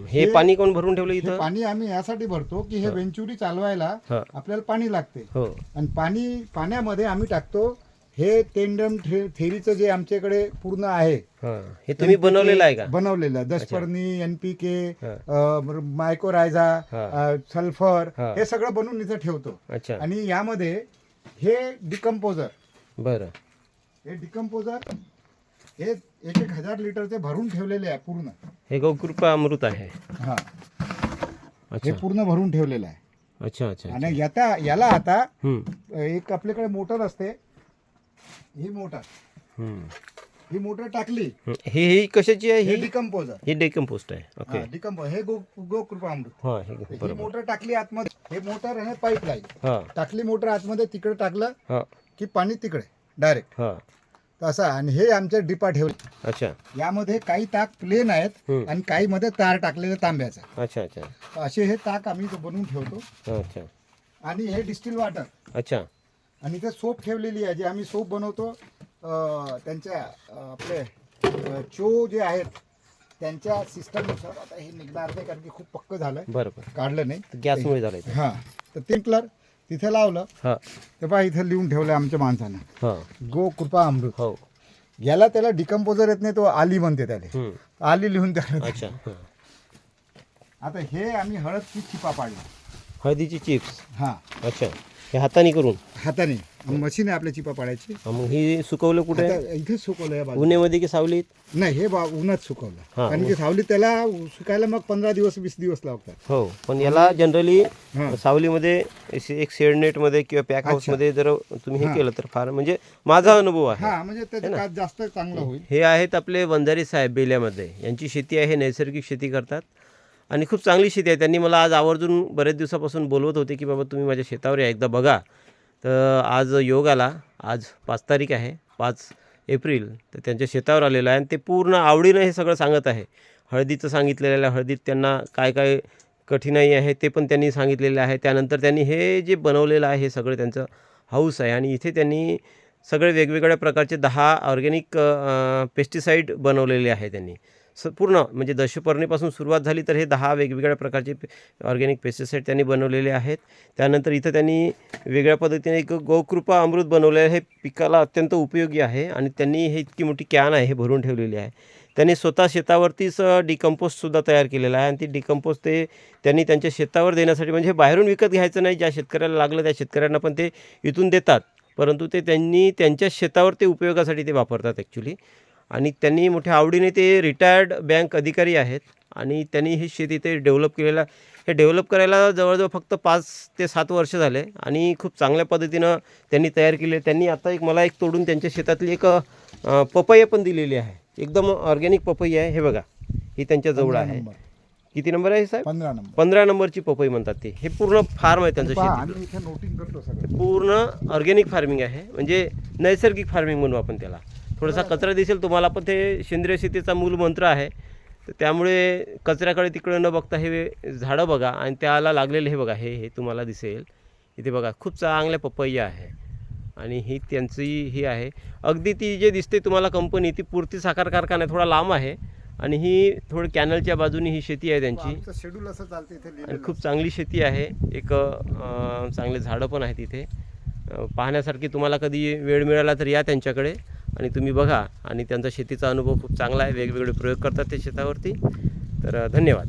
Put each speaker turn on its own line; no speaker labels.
हे पाणी कोण भरून ठेवलं
हे
इथं?
पाणी आम्ही यासाठी भरतो की हे वेंचुरी चालवायला आपल्याला पाणी लागते.
हो.
आणि पाण्यामध्ये आम्ही टाकतो हे टेंडम थेरीचं जे आमच्याकडे पूर्ण आहे.
हे तुम्ही बनवलेलं आहे का?
बनवलेलं आहे. दशपर्णी, NPK, मायकोरायझा, सल्फर हे सगळं बनवून इथं ठेवतो.
अच्छा.
आणि यामध्ये हे डिकम्पोजर,
बरं,
हे डिकम्पोजर हे 1,000 लिटरचे भरून ठेवलेले आहे पूर्ण.
हे गौकृपा अमृत आहे.
हा, हे
अच्छा
पूर्ण भरून ठेवलेलं आहे.
अच्छा अच्छा.
आणि याला आता एक आपल्याकडे मोटर असते. ही मोटर टाकली.
ही कशाची आहे?
हे डिकम्पोजर,
हे डिकम्पोस्ट आहे. ओके.
डिकम्पोज हे गोकृपा अमृत.
हा, हे
ही
बरोबर.
मोटर टाकली आतमध्ये. हे मोटर आहे पाईपलाईन.
हा
टाकली मोटर आतमध्ये, तिकडे टाकलं
हा
की पाणी तिकडे डायरेक्ट
हा.
तसा. आणि हे आमचे डिपा ठेवले.
अच्छा
यामध्ये काही टाक प्लेन आहेत आणि काही मध्ये तार टाकलेले तांब्याचा.
अच्छा अच्छा
असे हे टाक आम्ही इथं बनवून ठेवतो.
अच्छा
आणि हे डिस्टिल वॉटर. अच्छा. आणि इथे सोप ठेवलेली आहे, जे आम्ही सोप बनवतो त्यांच्या आपले चो जे आहेत त्यांच्या सिस्टमनुसार. आता हे निघणार नाही कारण की खूप पक्क झालं,
बरोबर,
काढलं नाही,
गॅसमुळे झालं.
हा, तर टिंकलर तिथे लावलं.
हा,
ते पहा इथे लिहून ठेवलं आमच्या माणसानं,
हा.
गो कृपा अमृत.
हो.
याला त्याला डिकम्पोजर येत नाही, तो आली म्हणते त्याला. आली लिहून द्या.
अच्छा.
आता हे आम्ही हळदची चिपा पाडली.
हळदीची चिप्स.
हा.
अच्छा. हे हाताने करून?
हाताने. मशीन आहे आपल्या चिपा पाडायची.
मग ही सुकवलं कुठे?
इथे सुकवलं या बाजूला.
उन्हामध्ये की सावलीत?
नाही, हे उन्हात सुकवलं. कारण की सावलीत त्याला सुकायला मग 15 दिवस 20 दिवस लागतात.
हो, पण याला जनरली सावलीमध्ये एक शेड नेट मध्ये किंवा पॅक हाऊस मध्ये जर तुम्ही हे केलं तर फार, म्हणजे माझा अनुभव आहे.
हा, म्हणजे त्याचं काच जास्त चांगलं होईल.
हे आहेत आपले वंजारी साहेब बेल्यामध्ये. यांची शेती आहे, नैसर्गिक शेती करतात आणि खूप चांगली शेती आहे. त्यांनी मला आज आवर्जून बरेच दिवसापासून बोलवत होते की बाबा तुम्ही माझ्या शेतावर या, एकदा बघा. तर आज योग आला. आज 5 तारीख आहे, 5 एप्रिल. तर त्यांच्या शेतावर आलेलं आहे आणि ते पूर्ण आवडीनं हे सगळं सांगत आहे. हळदीचं सांगितलेलं आहे, हळदीत त्यांना काय काय कठीणाई आहे ते पण त्यांनी सांगितलेलं आहे. त्यानंतर त्यांनी हे जे बनवलेलं आहे हे सगळं त्यांचं हाऊस आहे. आणि इथे त्यांनी सगळे वेगवेगळ्या प्रकारचे 10 ऑर्गॅनिक पेस्टिसाईड बनवलेले आहे त्यांनी. पूर्ण म्हणजे दशपर्णीपासून सुरुवात झाली तर हे 10 वेगवेगळ्या प्रकारचे ऑर्गॅनिक पेस्टिसाईड त्यांनी बनवलेले आहेत. त्यानंतर इथं त्यांनी वेगळ्या पद्धतीने एक गोकृपा अमृत बनवलेलं आहे. हे पिकाला अत्यंत उपयोगी आहे आणि त्यांनी हे इतकी मोठी कॅन आहे हे भरून ठेवलेली आहे. त्यांनी स्वतः शेतावरतीच डिकम्पोस्टसुद्धा तयार केलेला आहे आणि ती डिकम्पोस्ट त्यांनी त्यांच्या शेतावर देण्यासाठी, म्हणजे बाहेरून विकत घ्यायचं नाही. ज्या शेतकऱ्याला लागलं त्या शेतकऱ्यांना पण ते इथून देतात, परंतु त्यांनी त्यांच्या शेतावर ते उपयोगासाठी ते वापरतात ॲक्च्युली. आणि त्यांनी मोठ्या आवडीने, ते रिटायर्ड बँक अधिकारी आहेत आणि त्यांनी हे शेती ते डेव्हलप केलेलं. हे डेव्हलप करायला जवळजवळ फक्त 5 ते 7 वर्ष झाले आणि खूप चांगल्या पद्धतीनं त्यांनी तयार केले. त्यांनी आता मला एक तोडून त्यांच्या शेतातली एक पपई पण दिलेली आहे. एकदम ऑर्गॅनिक पपई आहे. हे बघा, ही त्यांच्या जवळ आहे. किती नंबर आहे साहेब?
15 नंबर.
15 नंबरची पपई म्हणतात ते. हे पूर्ण फार्म आहे त्यांचं शेती.
इथे नोटिंग करतो सगळं.
पूर्ण ऑर्गॅनिक फार्मिंग आहे, म्हणजे नैसर्गिक फार्मिंग म्हणू आपण त्याला. थोडासा कचरा दिसेल तुम्हाला, पण ते सेंद्रिय शेतीचा मूल मंत्र आहे. तर त्यामुळे कचऱ्याकडे तिकडे न बघता हे झाडं बघा आणि त्याला लागलेले हे बघा, हे तुम्हाला दिसेल इथे बघा. खूप चांगल्या पपैया आहे आणि ही त्यांची ही आहे. अगदी ती जे दिसते तुम्हाला कंपनी, ती पूर्ती साखर कारखाना थोडा लांब आहे आणि ही थोडी कॅनलच्या बाजूनी ही शेती आहे त्यांची.
शेड्यूल असं चालतं इथे
आणि खूप चांगली शेती आहे. एक चांगले झाडं पण आहेत इथे पाहण्यासारखी. तुम्हाला कधी वेळ मिळाला तर या त्यांच्याकडे आणि तुम्ही बघा. आणि त्यांचा शेतीचा अनुभव खूप चांगला आहे. वेगवेगळे प्रयोग करतात ते शेतावरती. तर धन्यवाद.